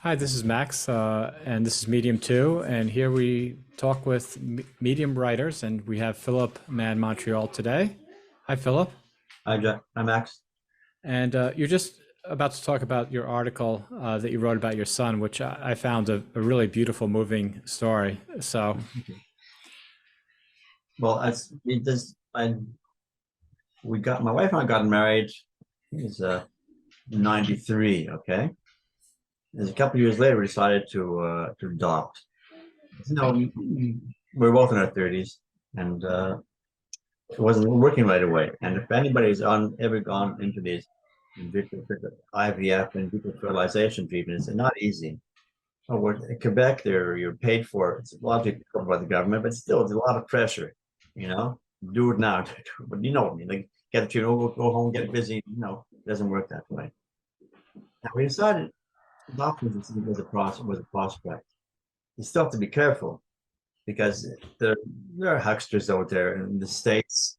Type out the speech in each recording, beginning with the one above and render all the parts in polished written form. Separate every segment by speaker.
Speaker 1: Hi, this is Max, and this is Medium 2, and here we talk with Medium writers, and we have Philip Mann-Montreal today. Hi, Philip.
Speaker 2: Hi, Jack. Hi, Max.
Speaker 1: And you're just about to talk about your article that you wrote about your son, which I found a really beautiful, moving story. So,
Speaker 2: Well, as it does, we got my wife and I got married. Is 93. Okay, and a couple of years later, we decided to adopt. We're both in our 30s, and it wasn't working right away. And if anybody's ever gone into these IVF and vitro fertilization treatments, it's not easy. Oh, in Quebec, you're paid for. It's a lot of people covered by the government, but still, it's a lot of pressure. You know, do it now. But you know what I mean? Like, get it, go home, get busy. It doesn't work that way. And we decided adoption was a prospect. You still have to be careful because there are hucksters out there in the states.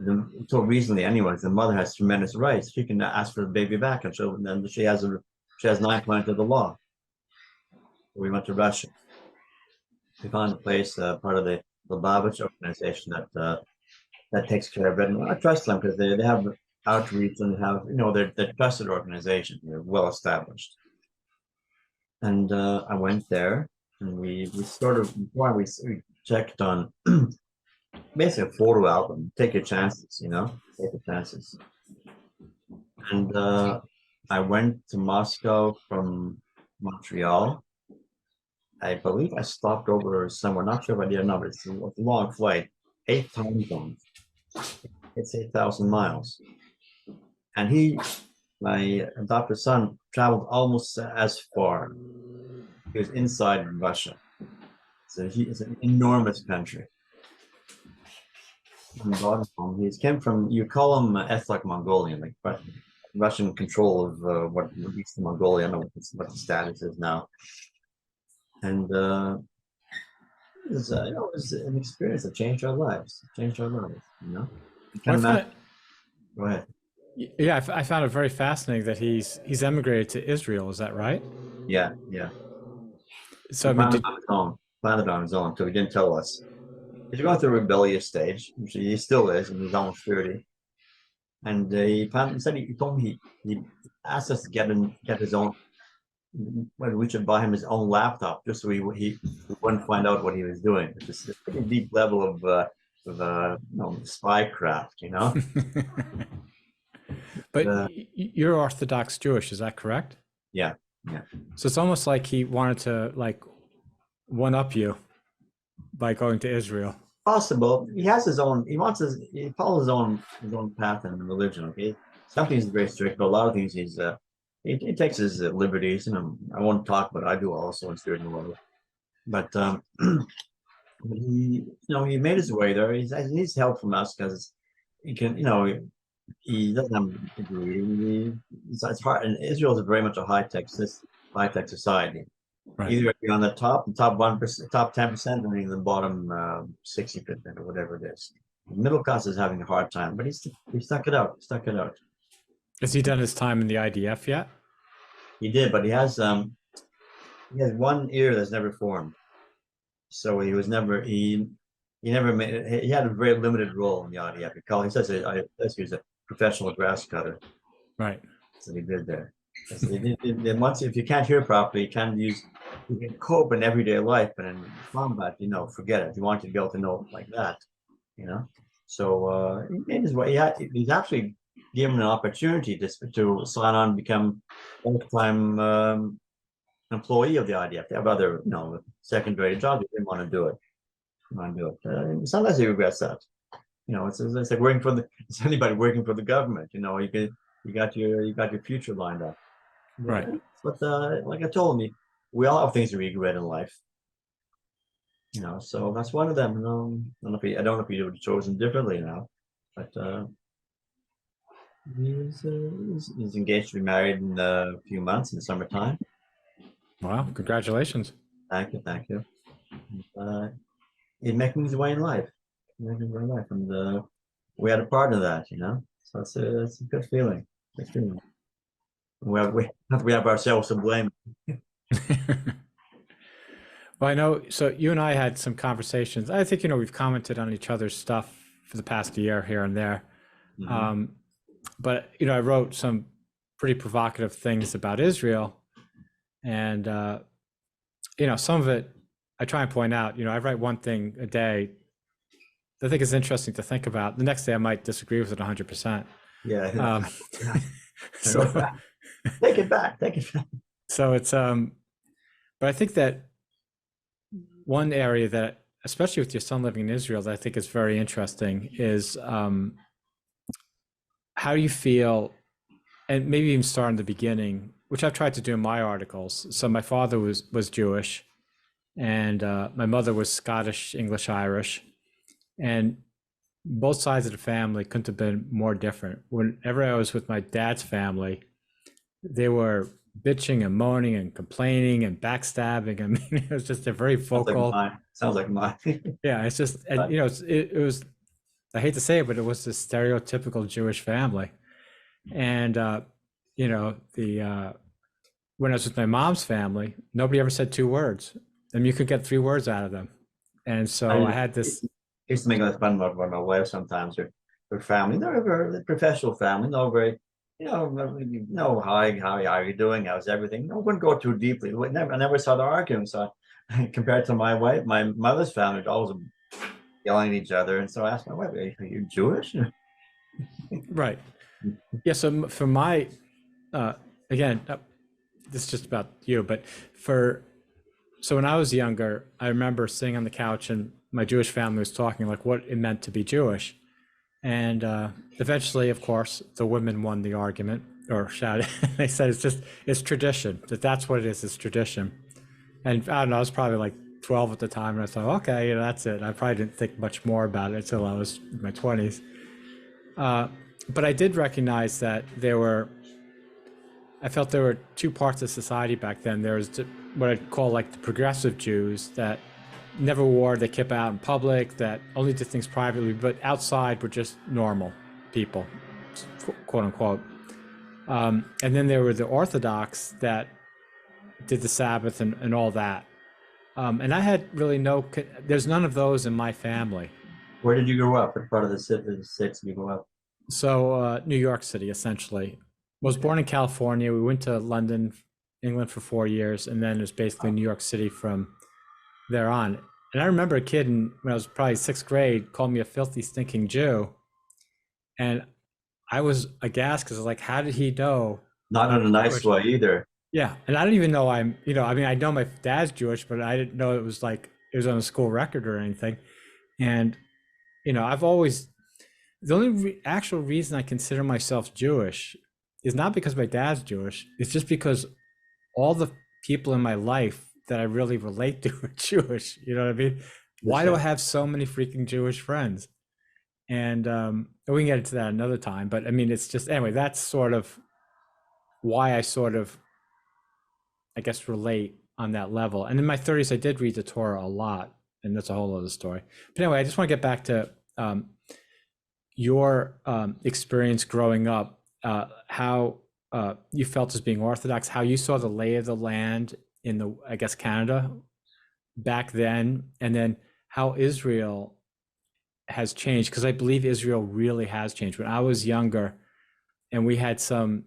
Speaker 2: Until recently, anyways, the mother has tremendous rights. She can ask for the baby back, and so then she has 9 points of the law. We went to Russia. We found a place, part of the Lubavitch organization that takes care of it. And I trust them because they have outreach and they're trusted organization. They're well established. And I went there and we sort of before we checked on basically a photo album. Take your chances, take your chances. And I went to Moscow from Montreal. I believe I stopped over somewhere, not sure if I did or not, but it's a long flight, 8 time zones. It's 8,000 miles. And my adopted son, traveled almost as far. He was inside Russia. So it's an enormous country. And brought home. He came from, you call him ethnic Mongolian, like Russian control of what Eastern Mongolia. I don't know what the status is now. And it was an experience that changed our lives. Changed our lives, You
Speaker 1: well,
Speaker 2: can imagine. Go ahead.
Speaker 1: yeah, I found it very fascinating that he's emigrated to Israel. Is that right?
Speaker 2: Yeah, yeah.
Speaker 1: So,
Speaker 2: He
Speaker 1: I mean,
Speaker 2: planned it on his own. Planned it on his own, so he didn't tell us. He's going through a rebellious stage, which he still is, and he's almost 30. And he said he told me he asked us to get his own. When we should buy him his own laptop, just so he wouldn't find out what he was doing. It's just a pretty deep level of spycraft.
Speaker 1: but
Speaker 2: Uh,
Speaker 1: you're Orthodox Jewish, is that correct?
Speaker 2: yeah, yeah.
Speaker 1: So it's almost like he wanted to one up you by going to Israel.
Speaker 2: Possible. He has his own. He follows his own path in religion. Okay, some things he's very strict, but a lot of things he takes his liberties. I won't talk, but I do also in certain world. But but he made his way there. He needs help from us because he can, he doesn't have a degree. It's hard, and Israel is very much a high tech society.
Speaker 1: Right.
Speaker 2: Either you're on the top 1%, top 10%, or in the bottom 60% or whatever it is. The middle class is having a hard time, but he stuck it out. Stuck it out.
Speaker 1: Has he done his time in the IDF yet?
Speaker 2: He did, but he has one ear that's never formed. So he never made. He had a very limited role in the IDF. He says he was a professional grass cutter.
Speaker 1: Right.
Speaker 2: So he did there. Once, if you can't hear properly, you can cope in everyday life, but in combat, forget it. You want to be able to know like that, you know. So he made his way. He's actually given an opportunity to sign on and become full-time employee of the IDF. They have other, secondary jobs. He didn't want to do it. Want to do it. Sometimes he regrets that. It's like it's anybody working for the government. You got your future lined up.
Speaker 1: Right.
Speaker 2: But like I told me, we all have things to regret in life. So that's one of them. I don't know if he would have chosen differently now, but he's engaged to be married in a few months in the summertime.
Speaker 1: Wow. Congratulations.
Speaker 2: Thank you, thank you. He's making his way in life. And we had a part of that. So it's a good feeling. Good feeling. We have ourselves to blame.
Speaker 1: Well, I know. So you and I had some conversations. I think, we've commented on each other's stuff for the past year here and there.
Speaker 2: Mhm.
Speaker 1: Um, but, I wrote some pretty provocative things about Israel. And, some of it I try and point out, I write one thing a day that I think is interesting to think about. The next day I might disagree with it 100%.
Speaker 2: Yeah.
Speaker 1: Um,
Speaker 2: Yeah.
Speaker 1: so,
Speaker 2: Take it back. Take it back.
Speaker 1: so it's, but I think that one area that, especially with your son living in Israel, that I think is very interesting is how do you feel, and maybe even start in the beginning, which I've tried to do in my articles. So my father was Jewish, and my mother was Scottish, English, Irish, and both sides of the family couldn't have been more different. Whenever I was with my dad's family, they were bitching and moaning and complaining and backstabbing. I mean, it was just a very
Speaker 2: Sounds like
Speaker 1: vocal.
Speaker 2: mine. Sounds like mine.
Speaker 1: Yeah, it's just, and
Speaker 2: But
Speaker 1: it was. I hate to say it, but it was this stereotypical Jewish family, and the when I was with my mom's family, nobody ever said two words. I mean, you could get three words out of them, and so I
Speaker 2: I
Speaker 1: had this.
Speaker 2: used to make less fun about my wife sometimes. Her family, they're a very professional family, no very, hi, how are you doing? How's everything? No, wouldn't go too deeply. I never saw the arguing. So compared to my wife, my mother's family, always yelling at each other. And so I asked my wife, are you Jewish?
Speaker 1: Right. Yeah. So for my, uh, again, this is just about you, but so when I was younger, I remember sitting on the couch and my Jewish family was talking like what it meant to be Jewish. And eventually, of course, the women won the argument or shouted. They said it's tradition, that's what it is, it's tradition. And I don't know, I was probably like 12 at the time, and I thought, okay, that's it. I probably didn't think much more about it until I was in my 20s. Uh, but I did recognize that I felt there were two parts of society back then. There was what I'd call like the progressive Jews that never wore the kippah out in public, that only did things privately, but outside were just normal people, quote unquote. And then there were the Orthodox that did the Sabbath and all that. And I had really there's none of those in my family.
Speaker 2: Where did you grow up? What part of the states did you grow up?
Speaker 1: So New York City, essentially. Was
Speaker 2: Okay.
Speaker 1: born in California. We went to London, England for 4 years, and then it was basically New York City from there on. And I remember a kid when I was probably sixth grade called me a filthy, stinking Jew. And I was aghast because I was like, how did he know
Speaker 2: Not
Speaker 1: I
Speaker 2: in a
Speaker 1: was
Speaker 2: nice
Speaker 1: Jewish?
Speaker 2: way either.
Speaker 1: Yeah. And I don't even know I mean, I know my dad's Jewish, but I didn't know it was like it was on a school record or anything. And, I've always, the only actual reason I consider myself Jewish is not because my dad's Jewish. It's just because all the people in my life that I really relate to are Jewish. You know what I mean? Why do I
Speaker 2: Understand?
Speaker 1: have so many freaking Jewish friends? And we can get into that another time. But I mean, it's just anyway. That's sort of why I sort of, I guess, relate on that level. And in my 30s, I did read the Torah a lot, and that's a whole other story. But anyway, I just want to get back to your experience growing up, how you felt as being Orthodox, how you saw the lay of the land in I guess, Canada back then, and then how Israel has changed. Because I believe Israel really has changed. When I was younger, and we had some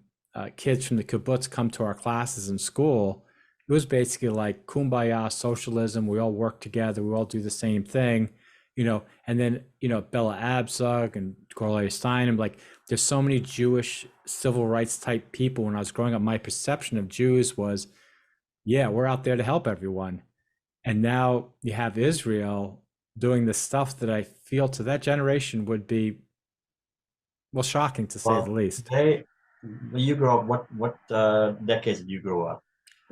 Speaker 1: kids from the kibbutz come to our classes in school, it was basically like kumbaya socialism. We all work together. We all do the same thing, And then Bella Abzug and Cornelius Stein. And like, there's so many Jewish civil rights type people. When I was growing up, my perception of Jews was, yeah, we're out there to help everyone. And now you have Israel doing the stuff that I feel to that generation would be, well, shocking to say the
Speaker 2: Well,
Speaker 1: least.
Speaker 2: when you grow up, what decades did you grow up?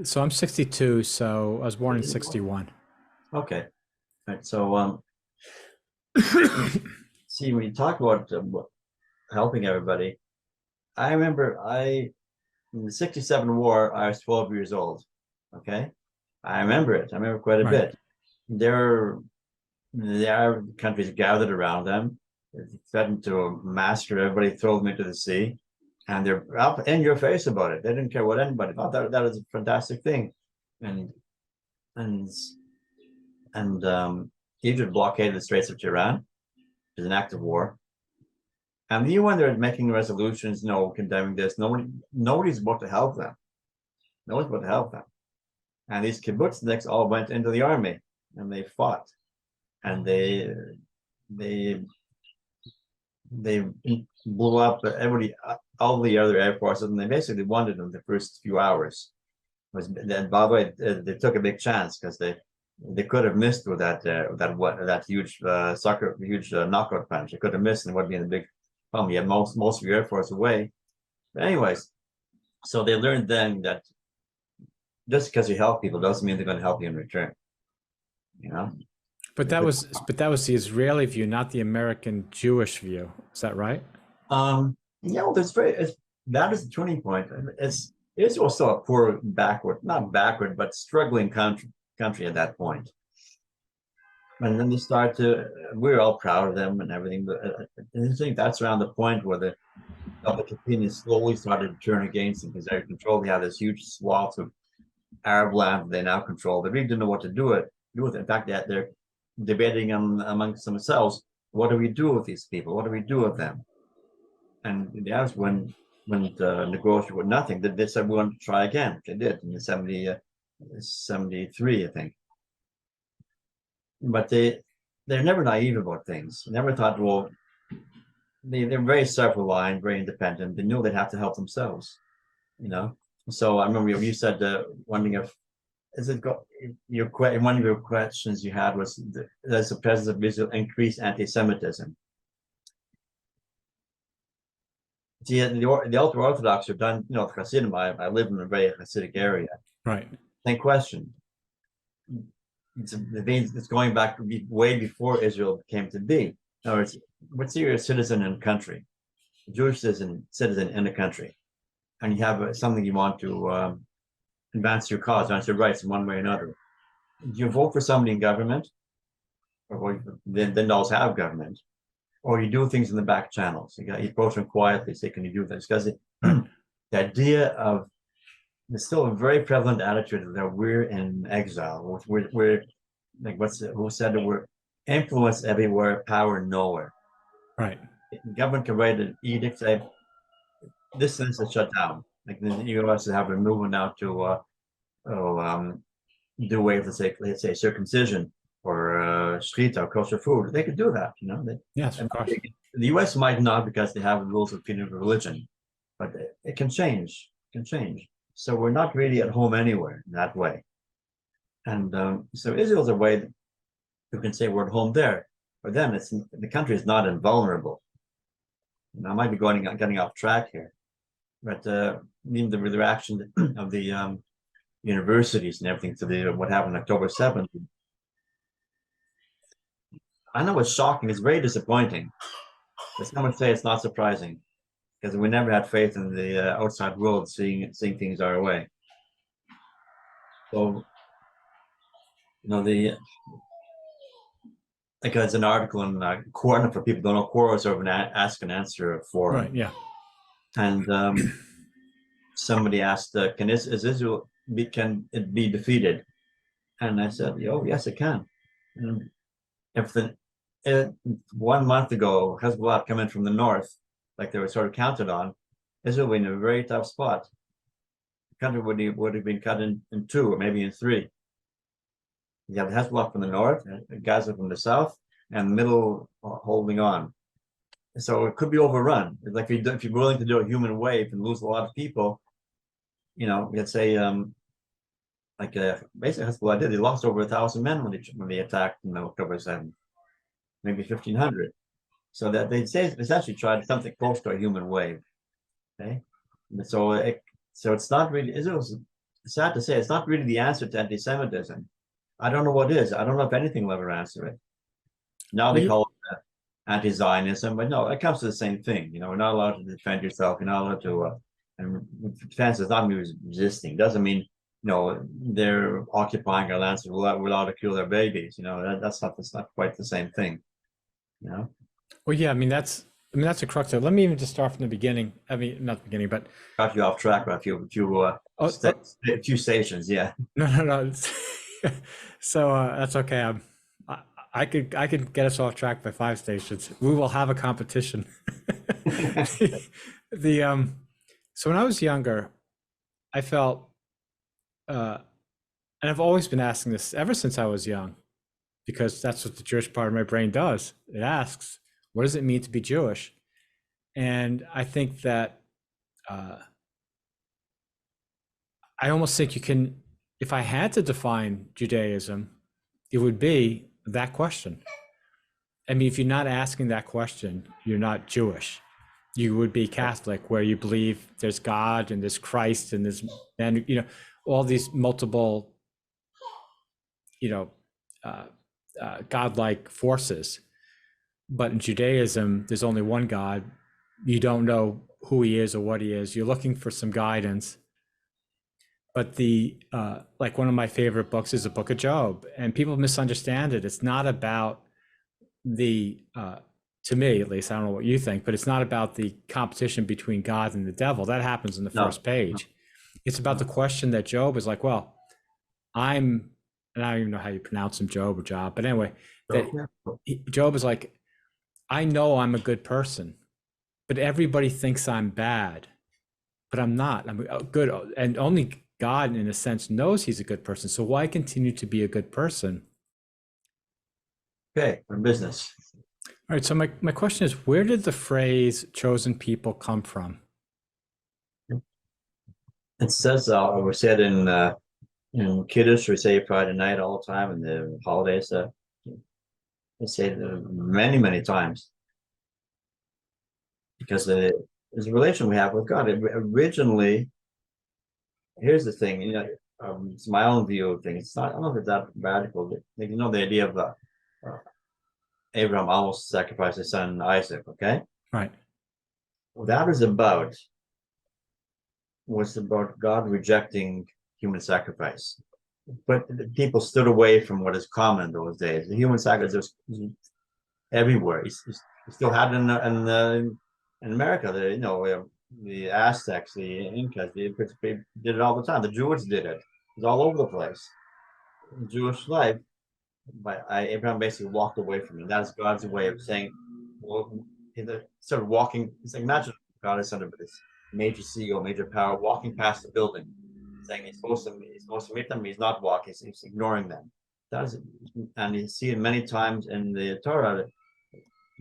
Speaker 1: So I'm 62, so I was born in
Speaker 2: 61.
Speaker 1: 61.
Speaker 2: Okay. Right. So see, when you talk about helping everybody, I remember in the 67 war, I was 12 years old. Okay. I remember it. I remember quite a
Speaker 1: Right.
Speaker 2: bit. There the Arab countries gathered around them, threatened to massacre everybody, throw them into the sea, and they're up in your face about it. They didn't care what anybody thought. That was a fantastic thing. and and Egypt blockaded the Straits of Tiran, which is an act of war. And even when they're making resolutions, condemning this, nobody's about to help them. Nobody's about to help them. And these kibbutzniks all went into the army and they fought, and they blew up all the other air forces, and they basically won it in the first few hours. Then, by the way, they took a big chance because they could have missed with that huge knockout punch. They could have missed, and it would be in a big problem. You had most of your air force away. But anyways, so they learned then that just because you help people doesn't mean they're going to help you in return.
Speaker 1: But that was the Israeli view, not the American Jewish view. Is that right?
Speaker 2: Well, that is the turning point. Israel was still a poor, not backward, but struggling country at that point. And then we're all proud of them and everything. But I think that's around the point where the opinions slowly started to turn against them because they're controlled. They have this huge swath of Arab land they now control. They really didn't know what to do with it. In fact, they're debating amongst themselves, what do we do with these people? What do we do with them? And the Arabs wouldn't negotiate with nothing. They said we want to try again. They did in 73, I think. But they're never naive about things. They never thought, well, they're very self-reliant, very independent. They knew they'd have to help themselves, So I remember you said wondering if one of your questions you had was does the presence of Israel increase anti-Semitism? The ultra-Orthodox are done, Hasidim. I live in a very Hasidic area.
Speaker 1: Right.
Speaker 2: Same question. It's going back way before Israel came to be. In other words, what's your citizen in a country, a Jewish citizen in a country, and you have something you want to advance your cause, advance your rights in one way or another. Do you vote for somebody in government, or then those have government, or you do things in the back channels? You approach them quietly, say, "Can you do this?" Because the idea of there's still a very prevalent attitude that we're in exile. We're like who said that we're influence everywhere, power nowhere.
Speaker 1: Right.
Speaker 2: The government can write an edict say this is shut down. Like the U.S. have been moving now to do away with let's say circumcision or shchita, kosher food. They could do that,
Speaker 1: Yes, of course.
Speaker 2: The U.S. might not because they have rules of freedom of religion, but it can change. It can change. So we're not really at home anywhere in that way. And so Israel's a way that you can say we're at home there. For them, the country is not invulnerable. I might be getting off track here, but the reaction of the universities and everything to what happened October 7th. I know it's shocking. It's very disappointing. But some would say it's not surprising because we never had faith in the outside world seeing things our way. So, like there's an article in Quora for people who don't know. Quora is sort of an ask and answer forum.
Speaker 1: Right. Yeah.
Speaker 2: And somebody asked, "Can Israel can it be defeated?" And I said, "Oh, yes, it can." And if 1 month ago Hezbollah come in from the north, like they were sort of counted on, Israel would be in a very tough spot. The country would have been cut in two or maybe in three. You have Hezbollah from the north, Gaza from the south, and the middle holding on. So it could be overrun. Like if you're willing to do a human wave and lose a lot of people, let's say basically Hezbollah did. They lost over 1,000 men when they attacked October 7th, maybe 1,500. So that they essentially tried something close to a human wave. Okay, and so it's not really Israel's. Sad to say, it's not really the answer to anti-Semitism. I don't know what is. I don't know if anything will ever answer it. Now they call it anti-Zionism, but no, it comes to the same thing. We're not allowed to defend yourself. You're not allowed to. And defense does not mean resisting. Doesn't mean they're occupying our lands. We're allowed to kill their babies. That's not quite the same thing.
Speaker 1: Well, yeah. I mean that's a crux of it. Let me even just start from the beginning. I mean, not the beginning, but
Speaker 2: got you off track. But if you
Speaker 1: Oh, oh,
Speaker 2: A few stations, yeah.
Speaker 1: no, no, no. So that's okay. I, I could get us off track by 5 stations. We will have a competition. the So when I was younger, I felt, and I've always been asking this ever since I was young, because that's what the Jewish part of my brain does. It asks, what does it mean to be Jewish? And I think that uh, I almost think you can, if I had to define Judaism, it would be that question. I mean, if you're not asking that question, you're not Jewish. You would be Catholic, where you believe there's God and there's Christ and there's, and all these multiple, you know, uh, godlike forces. But in Judaism, there's only one God. You don't know who he is or what he is. You're looking for some guidance. But the like one of my favorite books is the Book of Job, and people misunderstand it. It's not about the to me at least, I don't know what you think, but it's not about the competition between God and the devil. That happens in the
Speaker 2: No,
Speaker 1: first page. It's about the question that Job is like, well, I'm, and I don't even know how you pronounce him, Job or Job, but anyway, that Job is like, I know I'm a good person, but everybody thinks I'm bad, but I'm not. I'm good, and only God, in a sense, knows he's a good person. So why continue to be a good person?
Speaker 2: okay, we're in business.
Speaker 1: All right. So my question is, where did the phrase "chosen people" come from?
Speaker 2: It says, we said in Kiddush, we say Friday night all the time, and the holidays, they say it many, many times, because there's a relation we have with God. Originally, here's the thing, it's my own view of things. It's not, I don't know if it's that radical, but the idea of Abraham almost sacrificed his son Isaac, okay?
Speaker 1: Right.
Speaker 2: What that was about God rejecting human sacrifice. But people stood away from what is common in those days. The human sacrifice was everywhere. You still had it in America. The Aztecs, the Incas, they did it all the time. The Jews did it. It was all over the place. In Jewish life, Abraham basically walked away from it. That is God's way of saying, well, sort of walking. It's like, imagine God is sort of this major CEO, major power, walking past the building, saying he's supposed to meet them. He's not walking. He's ignoring them. That is, and you see it many times in the Torah,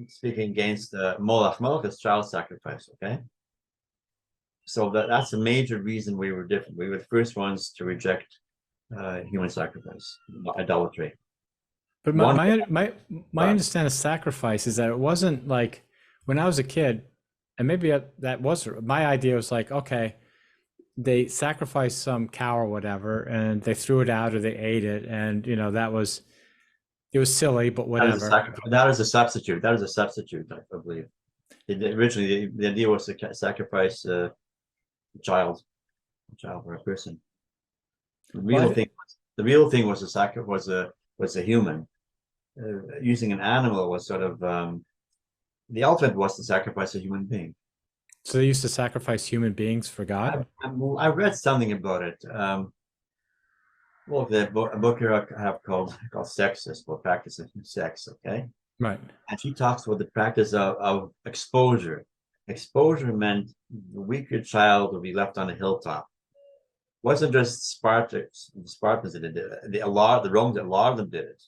Speaker 2: speaking against Moloch. Moloch is child sacrifice. Okay, so that's a major reason we were different. We were the first ones to reject human sacrifice, idolatry.
Speaker 1: But
Speaker 2: One,
Speaker 1: my understanding of sacrifice is that it wasn't like when I was a kid, and maybe that was my idea was like, okay, they sacrificed some cow or whatever, and they threw it out or they ate it, and that was it was silly, but whatever.
Speaker 2: that is a substitute. That is a substitute, I believe. Originally, the idea was to sacrifice a child or a person. The real thing was a human. Using an animal was sort of the ultimate was to sacrifice a human being.
Speaker 1: So they used to sacrifice human beings for God?
Speaker 2: I read something about it. Well, a book here I have called Sexist, or Practicing Sex, okay?
Speaker 1: Right.
Speaker 2: And she talks about the practice of exposure. Exposure meant the weaker child would be left on a hilltop. It wasn't just Spartans that did it. The Romans, a lot of them did it.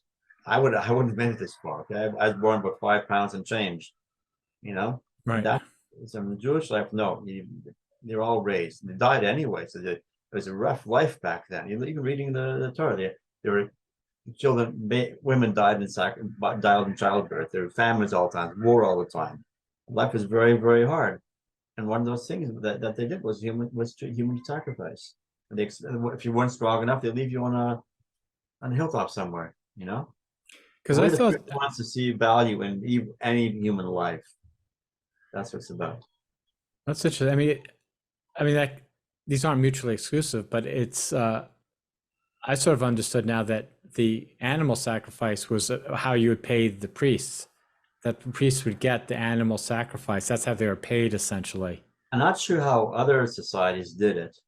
Speaker 2: I wouldn't have been this far. Okay, I was born with 5 pounds and change.
Speaker 1: Right.
Speaker 2: That so in the Jewish life, no, they're all raised. They died anyway, so it was a rough life back then. Even reading the Torah, there were children, women died in childbirth. There were famines all the time, war all the time. Life was very, very hard. And one of those things that they did was human sacrifice. And if you weren't strong enough, they leave you on a hilltop somewhere.
Speaker 1: Because I thought
Speaker 2: wants to see value in any human life. That's what it's about.
Speaker 1: That's interesting. That these aren't mutually exclusive, but it's I sort of understood now that the animal sacrifice was how you would pay the priests. That the priests would get the animal sacrifice. That's how they were paid, essentially.
Speaker 2: I'm not sure how other societies did it,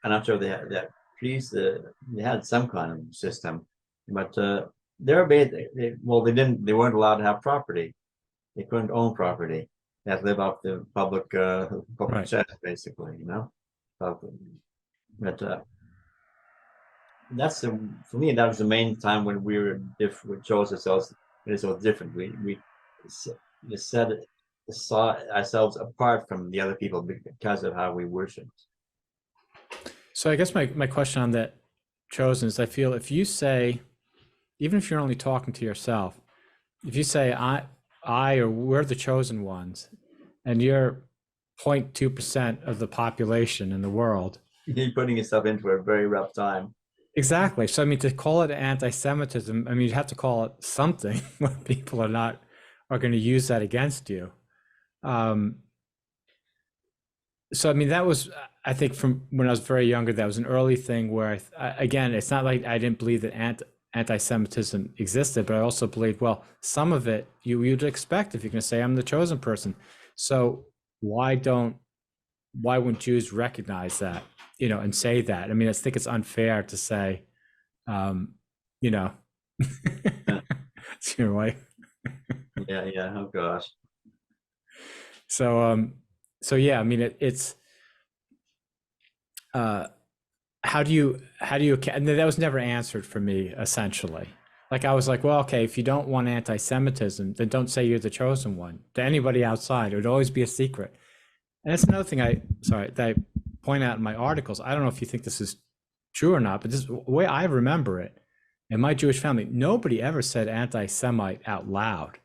Speaker 2: I'm not sure they had that priest. They had some kind of system, but well, they weren't allowed to have property. They couldn't own property. They had to live off the public
Speaker 1: Right.
Speaker 2: chest, basically, So, but for me, that was the main time when we were different. We chose ourselves. It was different. We set saw ourselves apart from the other people because of how we worshipped.
Speaker 1: So I guess my question on that chosen is, I feel if you say, even if you're only talking to yourself, if you say I or we're the chosen ones, and you're 0.2% of the population in the world.
Speaker 2: You're putting yourself into a very rough time.
Speaker 1: Exactly. So I mean, to call it anti-Semitism, I mean, you have to call it something where people are going to use that against you. So I mean, that was, I think, from when I was very younger, that was an early thing where again, it's not like I didn't believe that anti-Semitism existed, but I also believed, well, some of it you'd expect if you're going to say I'm the chosen person. So why wouldn't Jews recognize that, and say that? I mean, I think it's unfair to say, you know, it's your wife.
Speaker 2: Yeah. Oh gosh.
Speaker 1: So yeah, I mean, it's how do you and that was never answered for me, essentially. Like, I was like, well, okay, if you don't want anti-Semitism, then don't say you're the chosen one to anybody outside. It would always be a secret. And that's another thing that I point out in my articles. I don't know if you think this is true or not, but this is the way I remember it. In my Jewish family, nobody ever said anti-Semite out loud.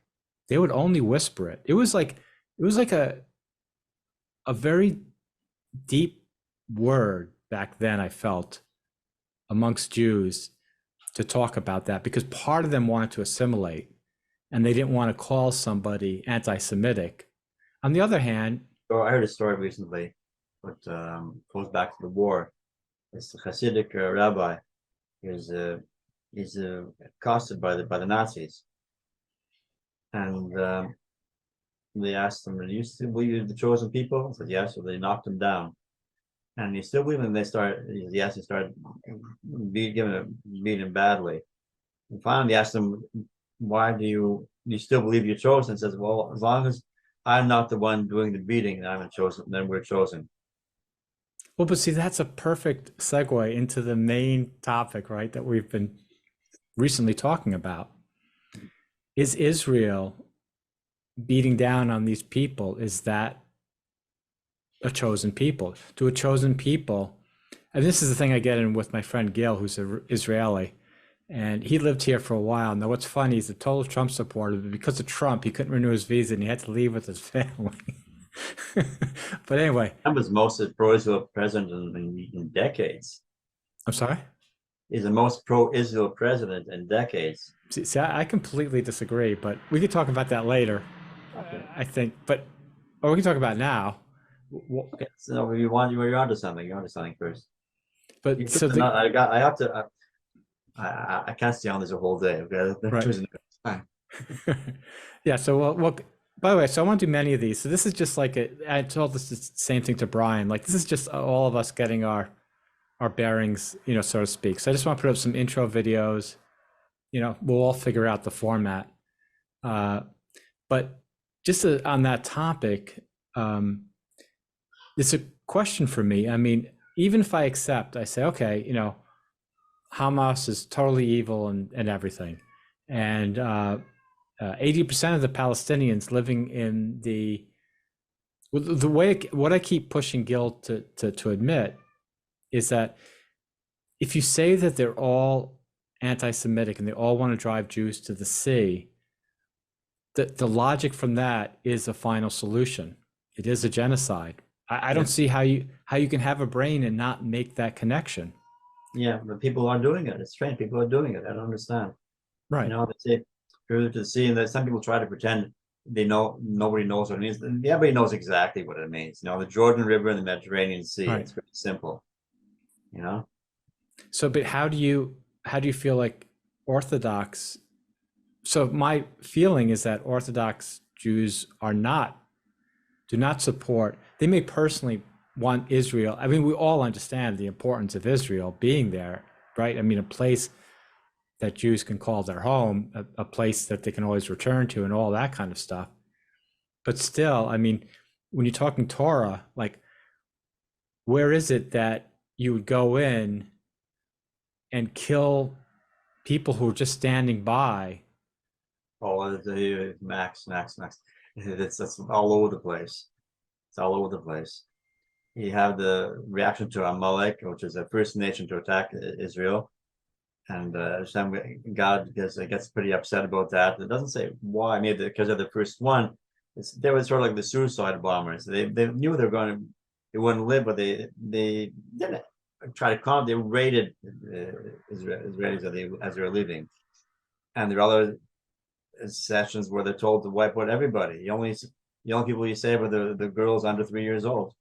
Speaker 1: They would only whisper it. It was like a very deep word back then, I felt, amongst Jews to talk about that, because part of them wanted to assimilate and they didn't want to call somebody anti-Semitic. On the other hand,
Speaker 2: So I heard a story recently, but goes back to the war. It's a Hasidic rabbi. He's accosted by the Nazis, and they asked him, "Do you still believe you're the chosen people?" He said, "Yes." So they knocked him down, and he still believed him. They started beating him badly. And finally, they asked him, "Why do you still believe you're chosen?" He says, "Well, as long as I'm not the one doing the beating, I'm chosen. Then we're chosen."
Speaker 1: well, but see, that's a perfect segue into the main topic, right, that we've been recently talking about. Is Israel beating down on these people? Is that a chosen people? To a chosen people, and this is the thing I get in with my friend Gil, who's an Israeli, and he lived here for a while. Now, what's funny, he's a total Trump supporter, but because of Trump, he couldn't renew his visa and he had to leave with his family. But anyway,
Speaker 2: Trump was most pro-Israel president in decades.
Speaker 1: I'm sorry?
Speaker 2: He's the most pro-Israel president in decades.
Speaker 1: See, I completely disagree, but we could talk about that later,
Speaker 2: Okay.
Speaker 1: I think. Or we can talk about it now.
Speaker 2: Okay. So you're onto something. You're onto something first.
Speaker 1: But so the
Speaker 2: I have to. I can't stay on this a whole day. Okay.
Speaker 1: right. Yeah. So well, by the way, so I want to do many of these. So this is just like I told this the same thing to Brian. Like, this is just all of us getting our bearings, so to speak. So I just want to put up some intro videos. We'll all figure out the format. But just on that topic, it's a question for me. I mean, even if I say, okay, Hamas is totally evil and everything, and 80% of the Palestinians living in the way, what I keep pushing Gil to admit is that if you say that they're all anti-Semitic and they all want to drive Jews to the sea, the logic from that is a final solution. It is a genocide. I don't see how you can have a brain and not make that connection.
Speaker 2: Yeah, but people are doing it. It's strange. People are doing it. I don't understand.
Speaker 1: Right.
Speaker 2: They say to the sea, and that some people try to pretend they know. Nobody knows what it means. Everybody knows exactly what it means. The Jordan River and the Mediterranean Sea.
Speaker 1: Right.
Speaker 2: It's very simple.
Speaker 1: So, but how do you feel like Orthodox? So my feeling is that Orthodox Jews do not support. They may personally want Israel. I mean, we all understand the importance of Israel being there, right? I mean, a place that Jews can call their home, a place that they can always return to, and all that kind of stuff. But still, I mean, when you're talking Torah, like, where is it that you would go in and kill people who are just standing by?
Speaker 2: Oh, Max. That's all over the place. It's all over the place. You have the reaction to Amalek, which is the first nation to attack Israel, and God gets pretty upset about that. It doesn't say why. Maybe because of the first one. They were sort of like the suicide bombers. They knew they wouldn't live, but they didn't try to calm. They raided Israelis as they were leaving, and there are other sessions where they're told to wipe out everybody. The only people you save are the girls under 3 years old.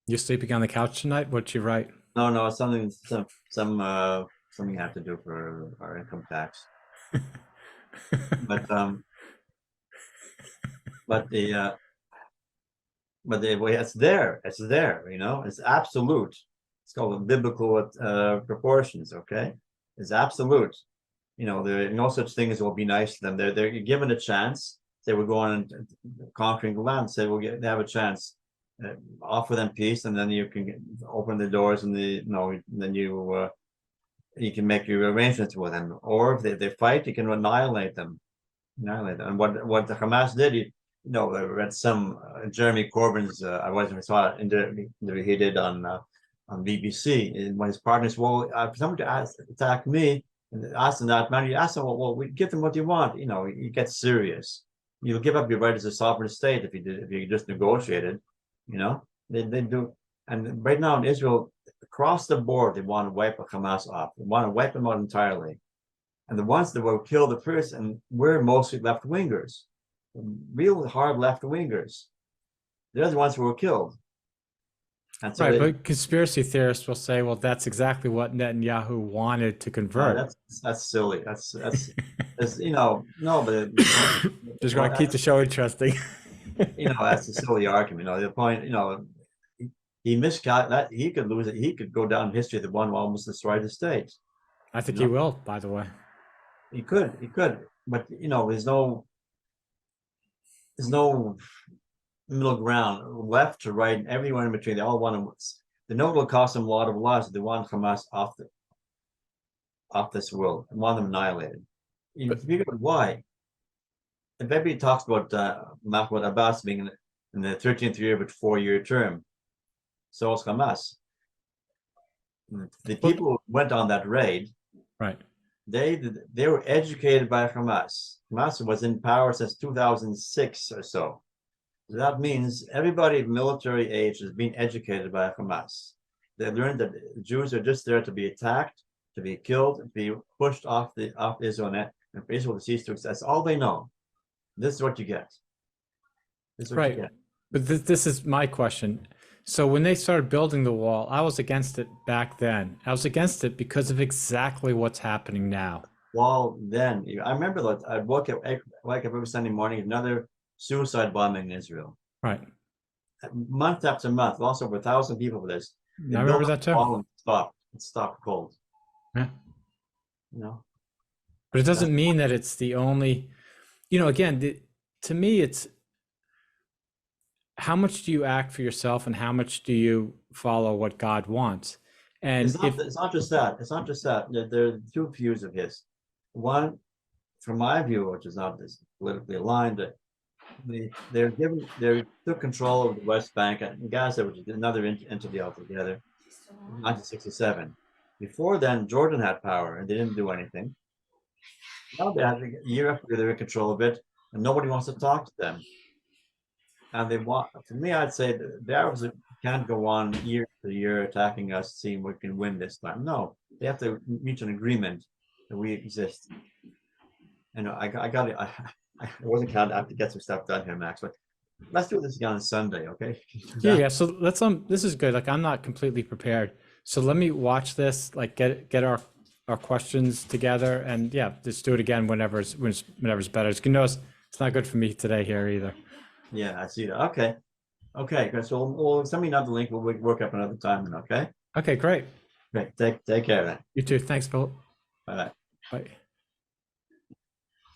Speaker 1: You're sleeping on the couch tonight? What you write?
Speaker 2: No, it's something something you have to do for our income tax. But but the way it's there, it's absolute. It's called biblical proportions. Okay, it's absolute. There are no such thing as will be nice to them. They're given a chance. They were going and conquering the land. Say they have a chance. Offer them peace, and then you can open the doors, and then you can make your arrangements with them. Or if they fight, you can annihilate them. And what the Hamas did, I read some Jeremy Corbyn's. I saw it interview he did on BBC. And when his partners, well, for someone to attack me and ask them that man, you ask them, well, we give them what you want. You get serious. You'll give up your right as a sovereign state if you just negotiated. They do. And right now in Israel, across the board, they want to wipe Hamas off. They want to wipe them out entirely. And the ones that were killed at first, and we're mostly left wingers, real hard left wingers. They're the ones who were killed. And so
Speaker 1: Right, but conspiracy theorists will say, well, that's exactly what Netanyahu wanted to convert.
Speaker 2: That's silly. That's no, but
Speaker 1: Just going to keep the show interesting.
Speaker 2: That's a silly argument. The point, he miscalculated that he could lose it. He could go down in history the one who almost destroyed the state.
Speaker 1: I think he will, by the way.
Speaker 2: He could, but there's no middle ground, left to right, and everyone in between. They all want to. They know it'll cost them a lot of lives. They want Hamas off this world and want them annihilated. Why? If everybody talks about Mahmoud Abbas being in the 13th year of a 4-year term, so is Hamas. The people who went on that raid,
Speaker 1: right?
Speaker 2: They were educated by Hamas. Hamas was in power since 2006 or so. So that means everybody of military age is being educated by Hamas. They learned that Jews are just there to be attacked, to be killed, to be pushed off Israel, and for Israel to cease to exist. That's all they know. This is what you get.
Speaker 1: Right. But this is my question. So when they started building the wall, I was against it back then. I was against it because of exactly what's happening now.
Speaker 2: Well, then I remember that I'd wake up every Sunday morning, another suicide bombing in Israel.
Speaker 1: Right.
Speaker 2: Month after month, lost over 1,000 people for this.
Speaker 1: I remember that too.
Speaker 2: It stopped cold.
Speaker 1: Yeah.
Speaker 2: But
Speaker 1: it doesn't mean that it's the only. Again, to me, it's how much do you act for yourself and how much do you follow what God wants? And
Speaker 2: it's not just that. It's not just that. There are two views of his. One, from my view, which is not this politically aligned, they took control of the West Bank and Gaza, which is another entity altogether, in 1967. Before then, Jordan had power and they didn't do anything. Now they have year after year they're in control of it, and nobody wants to talk to them. And they want, for me, I'd say the Arabs can't go on year after year attacking us, seeing we can win this time. No, they have to reach an agreement that we exist. I wasn't counting. I have to get some stuff done here, Max. But let's do this again on Sunday, okay?
Speaker 1: Yeah. So let's this is good. Like I'm not completely prepared, so let me watch this. Like get our our questions together, and yeah, just do it again whenever's better. As you can notice, it's not good for me today here either.
Speaker 2: Yeah, I see that. Okay. Okay, good. So we'll send me another link. We'll work up another time then, okay?
Speaker 1: Okay, great.
Speaker 2: Great. Take care then.
Speaker 1: You too. Thanks, Philip.
Speaker 2: Bye.
Speaker 1: Bye.